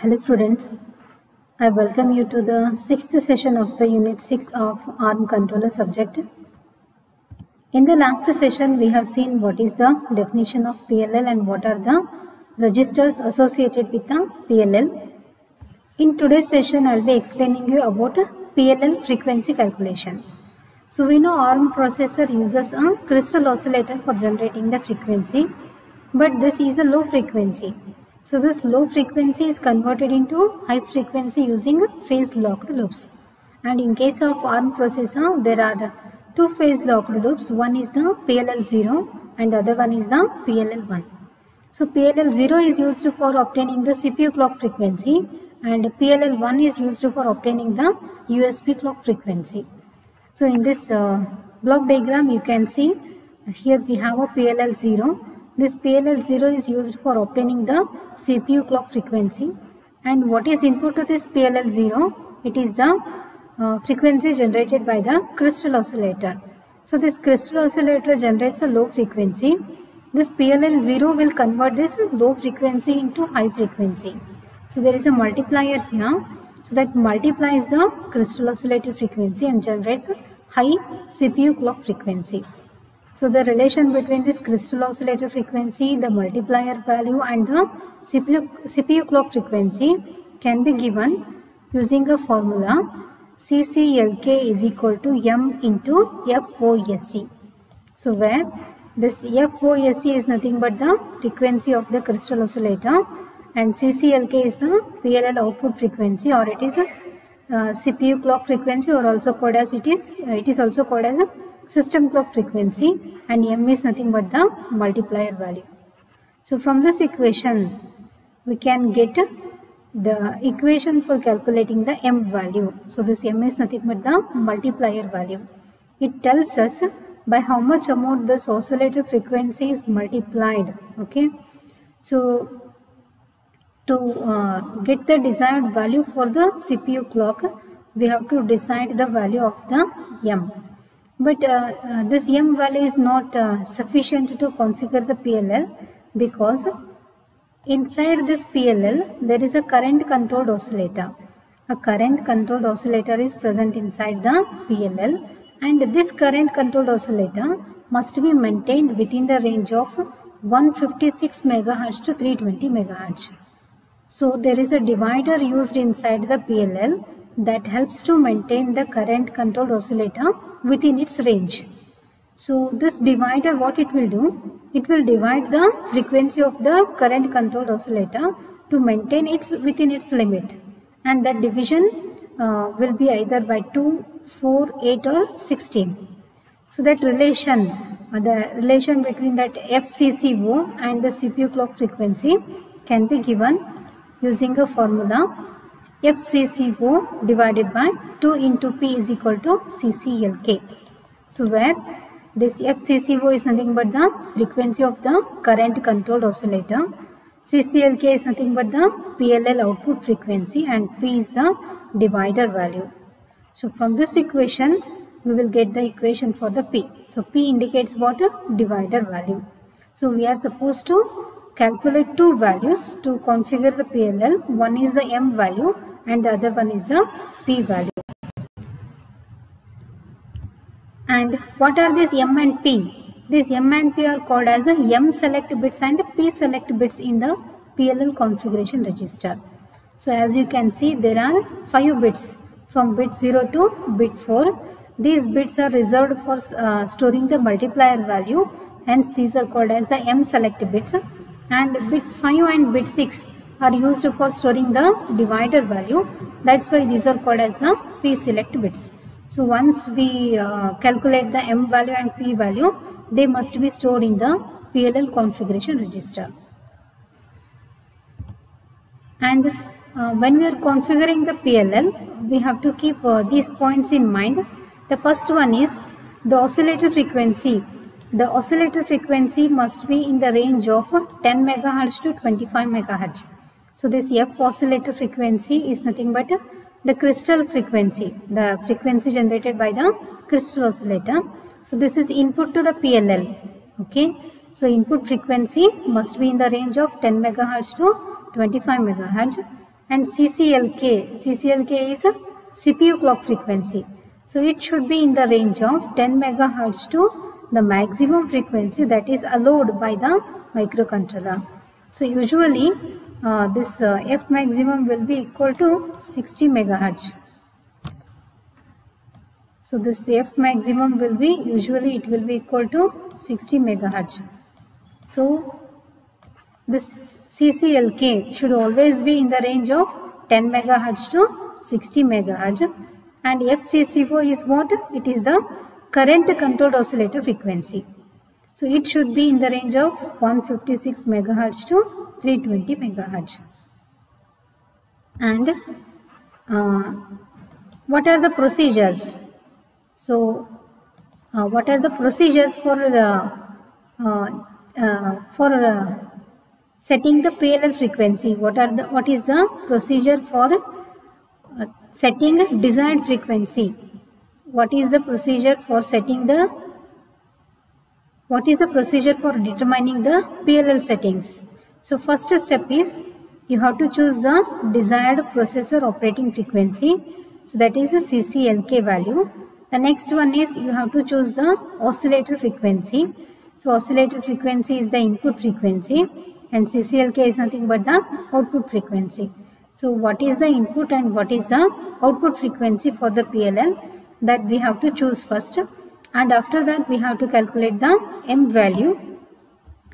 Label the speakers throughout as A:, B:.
A: Hello students, I welcome you to the 6th session of the Unit 6 of ARM Controller subject. In the last session, we have seen what is the definition of PLL and what are the registers associated with the PLL. In today's session, I will be explaining you about PLL frequency calculation. So we know ARM processor uses a crystal oscillator for generating the frequency, but this is a low frequency. So this low frequency is converted into high frequency using phase locked loops. And in case of ARM processor, there are two phase locked loops. One is the PLL0 and the other one is the PLL1. So PLL0 is used for obtaining the CPU clock frequency and PLL1 is used for obtaining the USB clock frequency. So in this block diagram, you can see here we have a PLL0. This PLL0 is used for obtaining the CPU clock frequency. And what is input to this PLL0? It is the frequency generated by the crystal oscillator. So this crystal oscillator generates a low frequency. This PLL0 will convert this low frequency into high frequency. So there is a multiplier here. So that multiplies the crystal oscillator frequency and generates high CPU clock frequency. So the relation between this crystal oscillator frequency, the multiplier value and the CPU clock frequency can be given using a formula CCLK is equal to M into FOSC. So where this FOSC is nothing but the frequency of the crystal oscillator and CCLK is the PLL output frequency, or it is a CPU clock frequency, or also called as it is also called as a system clock frequency, and M is nothing but the multiplier value. So from this equation we can get the equation for calculating the M value. So this M is nothing but the multiplier value. It tells us by how much amount this oscillator frequency is multiplied. Okay, so to get the desired value for the CPU clock, we have to decide the value of the M. But this M value is not sufficient to configure the PLL, because inside this PLL there is a current controlled oscillator. A current controlled oscillator is present inside the PLL, and this current controlled oscillator must be maintained within the range of 156 MHz to 320 MHz. So there is a divider used inside the PLL that helps to maintain the current controlled oscillator within its range. So this divider, what it will do? It will divide the frequency of the current controlled oscillator to maintain it within its limit, and that division will be either by 2, 4, 8 or 16. So that relation, the relation between that FCCO and the CPU clock frequency can be given using a formula FCCO divided by 2 into P is equal to CCLK. So where this FCCO is nothing but the frequency of the current controlled oscillator, CCLK is nothing but the PLL output frequency, and P is the divider value. So from this equation we will get the equation for the P. So P indicates what? A divider value. So we are supposed to calculate two values to configure the PLL. One is the M value and the other one is the P value. And what are these M and P? These M and P are called as a M select bits and P select bits in the PLL configuration register. So as you can see, there are 5 bits from bit 0 to bit 4. These bits are reserved for storing the multiplier value, hence these are called as the M select bits. And bit 5 and bit 6 are used for storing the divider value. That's why these are called as the P select bits. So once we calculate the M value and P value, they must be stored in the PLL configuration register. And when we are configuring the PLL, we have to keep these points in mind. The first one is the oscillator frequency. The oscillator frequency must be in the range of 10 MHz to 25 MHz. So this F oscillator frequency is nothing but the crystal frequency, the frequency generated by the crystal oscillator. So this is input to the PLL. Okay, so input frequency must be in the range of 10 MHz to 25 MHz. and CCLK is a CPU clock frequency. So it should be in the range of 10 megahertz to the maximum frequency that is allowed by the microcontroller. So usually this F maximum will be equal to 60 megahertz. So this F maximum will be, usually it will be equal to 60 megahertz. So this CCLK should always be in the range of 10 megahertz to 60 megahertz. And FCCO is what? It is the current controlled oscillator frequency. So it should be in the range of 156 megahertz to 320 megahertz. And what are the procedures? So what are the procedures for setting the PLL frequency? What is the procedure for setting desired frequency? What is the procedure for determining the PLL settings? So first step is you have to choose the desired processor operating frequency. So that is a CCLK value. The next one is you have to choose the oscillator frequency. So oscillator frequency is the input frequency and CCLK is nothing but the output frequency. So what is the input and what is the output frequency for the PLL, that we have to choose first, and after that we have to calculate the M value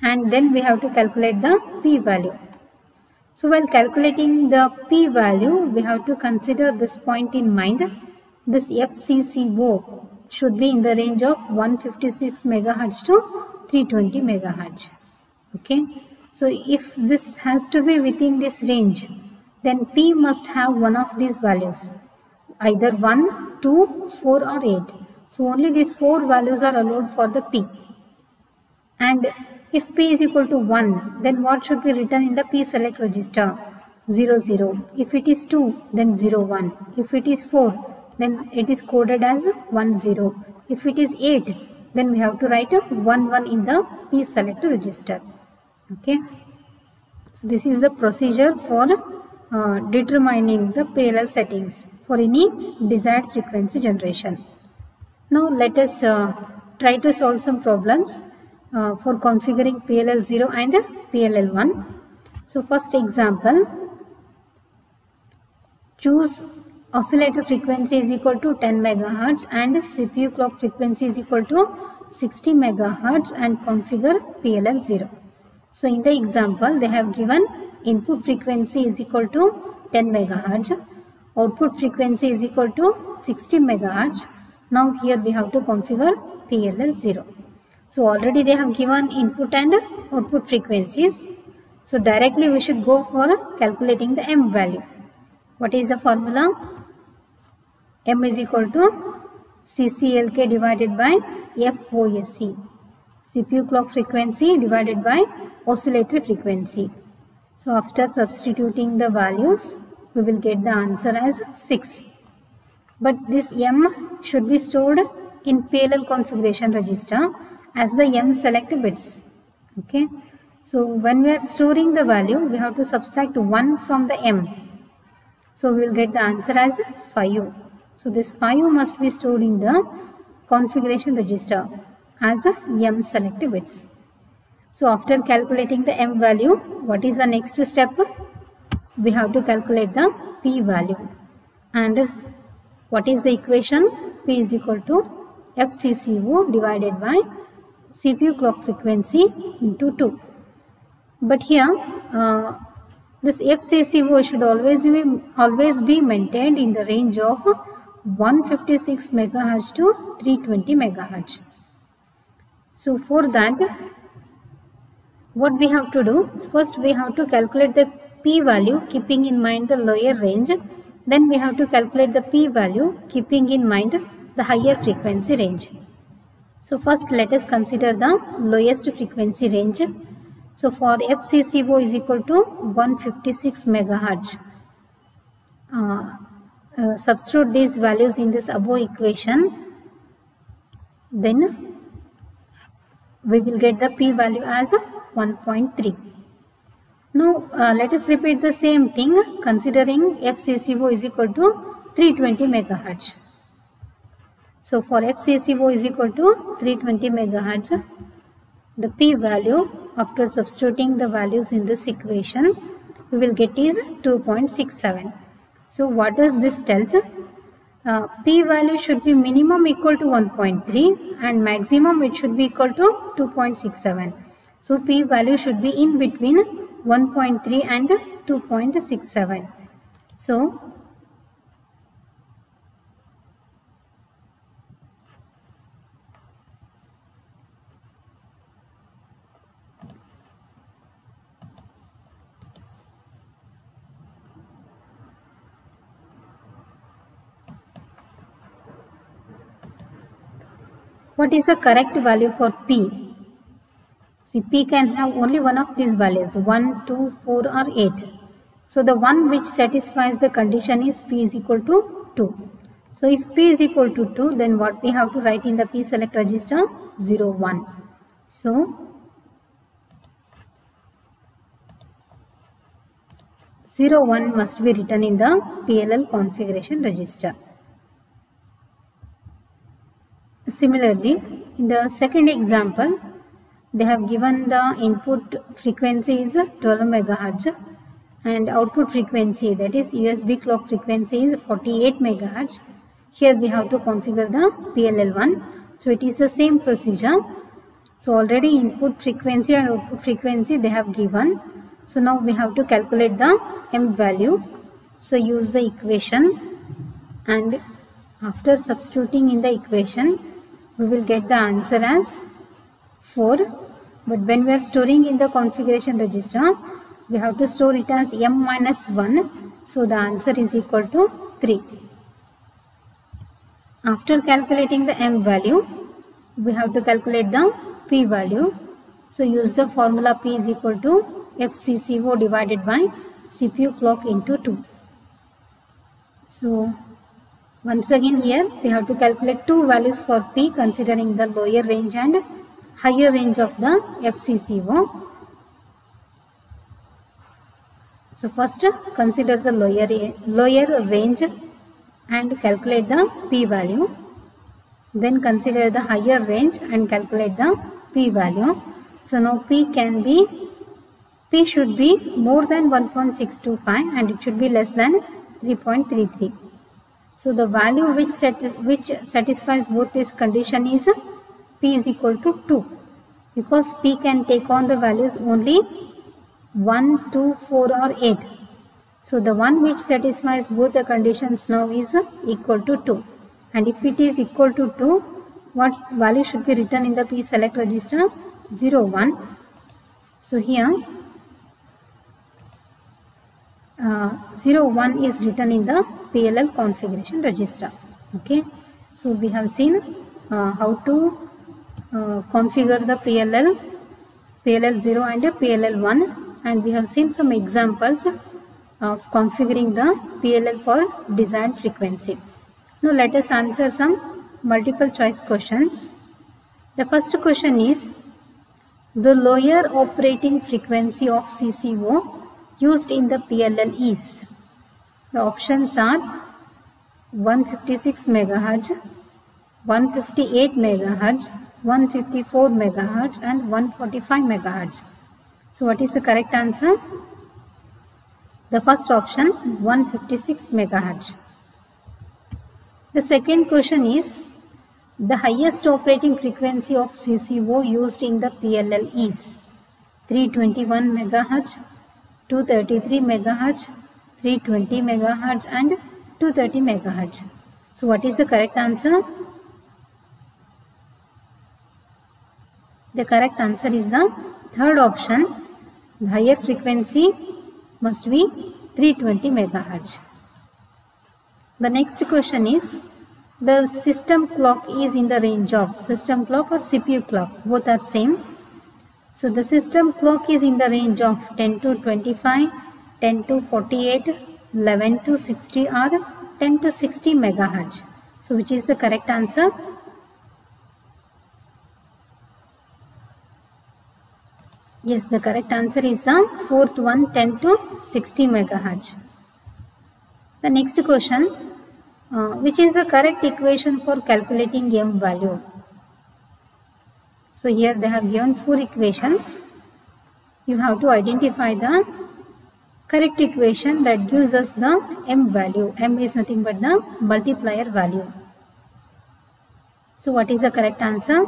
A: and then we have to calculate the P value. So while calculating the P value, we have to consider this point in mind. This FCCO should be in the range of 156 megahertz to 320 megahertz. Okay. So if this has to be within this range, then P must have one of these values, either 1, 2, 4 or 8. So only these 4 values are allowed for the P. And if P is equal to 1, then what should be written in the P select register? 0, 0. If it is 2, then 0, 1. If it is 4, then it is coded as 1, 0. If it is 8, then we have to write a 1, 1 in the P select register. Okay. So this is the procedure for determining the PLL settings for any desired frequency generation. Now let us try to solve some problems for configuring PLL 0 and PLL 1. So first example, choose oscillator frequency is equal to 10 megahertz and CPU clock frequency is equal to 60 megahertz and configure PLL 0. So in the example, they have given input frequency is equal to 10 megahertz, output frequency is equal to 60 megahertz. Now here we have to configure PLL 0. So already they have given input and output frequencies. So directly we should go for calculating the M value. What is the formula? M is equal to CCLK divided by FOSC. CPU clock frequency divided by oscillator frequency. So after substituting the values, we will get the answer as 6. But this M should be stored in PLL configuration register as the M select bits. Okay. So when we are storing the value, we have to subtract 1 from the M. So we will get the answer as 5. So this 5 must be stored in the configuration register as a M select bits. So after calculating the M value, what is the next step? We have to calculate the P value. And what is the equation? P is equal to FCCO divided by CPU clock frequency into 2. But here this FCCO should always be maintained in the range of 156 megahertz to 320 megahertz. So for that, what we have to do? First we have to calculate the P value keeping in mind the lower range. Then we have to calculate the P value keeping in mind the higher frequency range. So first let us consider the lowest frequency range. So for FCCO is equal to 156 megahertz. Substitute these values in this above equation. Then we will get the P value as 1.3. Now let us repeat the same thing considering FCCO is equal to 320 megahertz. So for FCCO is equal to 320 megahertz, the P value after substituting the values in this equation we will get is 2.67. So what does this tells? P value should be minimum equal to 1.3 and maximum it should be equal to 2.67. So P value should be in between 1.3 and 2.67. So what is the correct value for P? See, P can have only one of these values, 1, 2, 4 or 8. So the one which satisfies the condition is P is equal to 2. So if P is equal to 2, then what we have to write in the P select register? 0, 1. So 0, 1 must be written in the PLL configuration register. Similarly, in the second example, they have given the input frequency is 12 megahertz and output frequency, that is USB clock frequency, is 48 megahertz. Here we have to configure the PLL1. So it is the same procedure. So already input frequency and output frequency they have given. So now we have to calculate the M value. So use the equation, and after substituting in the equation we will get the answer as 4. But when we are storing in the configuration register, we have to store it as M minus 1. So the answer is equal to 3. After calculating the M value, we have to calculate the P value. So use the formula P is equal to FCCO divided by CPU clock into 2. So once again here we have to calculate two values for P considering the lower range and higher range of the FCCO. So first consider the lower range and calculate the P value. Then consider the higher range and calculate the P value. So now P should be more than 1.625 and it should be less than 3.33. So the value which satisfies both this condition is P is equal to 2, because P can take on the values only 1, 2, 4 or 8. So the one which satisfies both the conditions now is equal to 2. And if it is equal to 2, what value should be written in the P select register? 0, 1. So here 0, 1 is written in the PLL configuration register. Okay. So we have seen how to configure the PLL 0 and PLL 1, and we have seen some examples of configuring the PLL for desired frequency. Now let us answer some multiple choice questions. The first question is, the lower operating frequency of CCO used in the PLL is. The options are 156 MHz, 158 MHz, 154 MHz and 145 MHz. So what is the correct answer? The first option, 156 MHz. The second question is, the highest operating frequency of CCO used in the PLL is 321 MHz, 233 MHz, 320 MHz and 230 MHz. So what is the correct answer? The correct answer is the third option. The higher frequency must be 320 MHz. The next question is, the system clock is in the range of system clock or CPU clock, both are same. So the system clock is in the range of 10 to 25, 10 to 48, 11 to 60 or 10 to 60 MHz. So which is the correct answer? Yes, the correct answer is the fourth one, 10 to 60 megahertz. The next question, which is the correct equation for calculating m value? So here they have given 4 equations. You have to identify the correct equation that gives us the m value. M is nothing but the multiplier value. So what is the correct answer?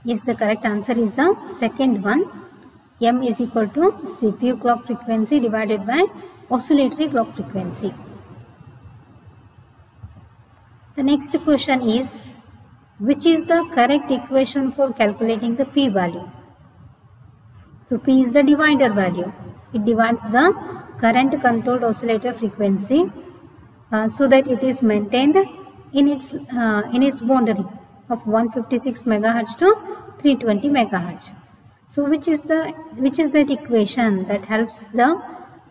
A: Yes, the correct answer is the second one. M is equal to CPU clock frequency divided by oscillatory clock frequency. The next question is, which is the correct equation for calculating the P value? So P is the divider value. It divides the current controlled oscillator frequency so that it is maintained in its boundary of 156 megahertz to 320 megahertz. So which is that equation that helps the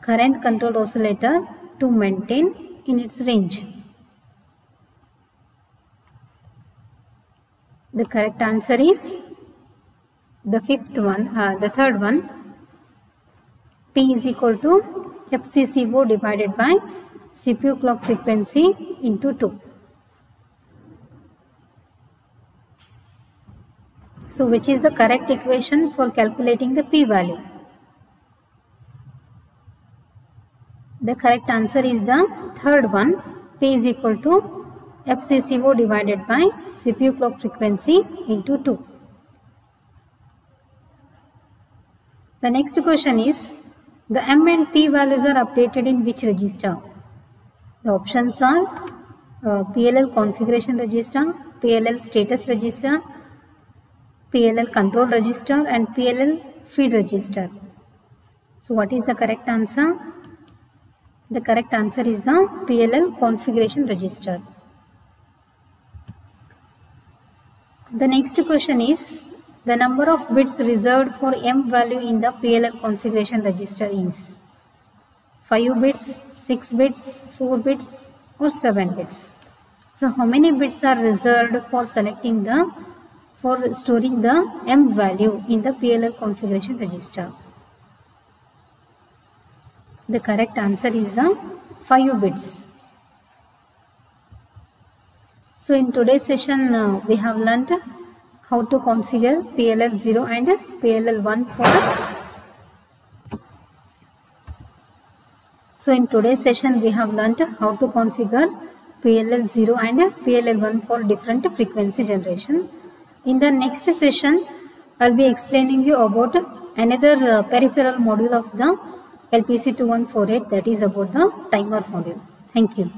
A: current controlled oscillator to maintain in its range? The correct answer is the third one. P is equal to FCCO divided by CPU clock frequency into 2. So which is the correct equation for calculating the P value? The correct answer is the third one. P is equal to FCCO divided by CPU clock frequency into 2. The next question is, the M and P values are updated in which register? The options are PLL configuration register, PLL status register, PLL control register and PLL feed register. So what is the correct answer? The correct answer is the PLL configuration register. The next question is, the number of bits reserved for M value in the PLL configuration register is 5 bits, 6 bits, 4 bits or 7 bits. So how many bits are reserved for storing the M value in the PLL configuration register? The correct answer is the 5 bits. So in today's session we have learnt how to configure PLL 0 and PLL 1 So in today's session we have learnt how to configure PLL 0 and PLL 1 for different frequency generation. In the next session I will be explaining you about another peripheral module of the LPC 2148, that is about the timer module. Thank you.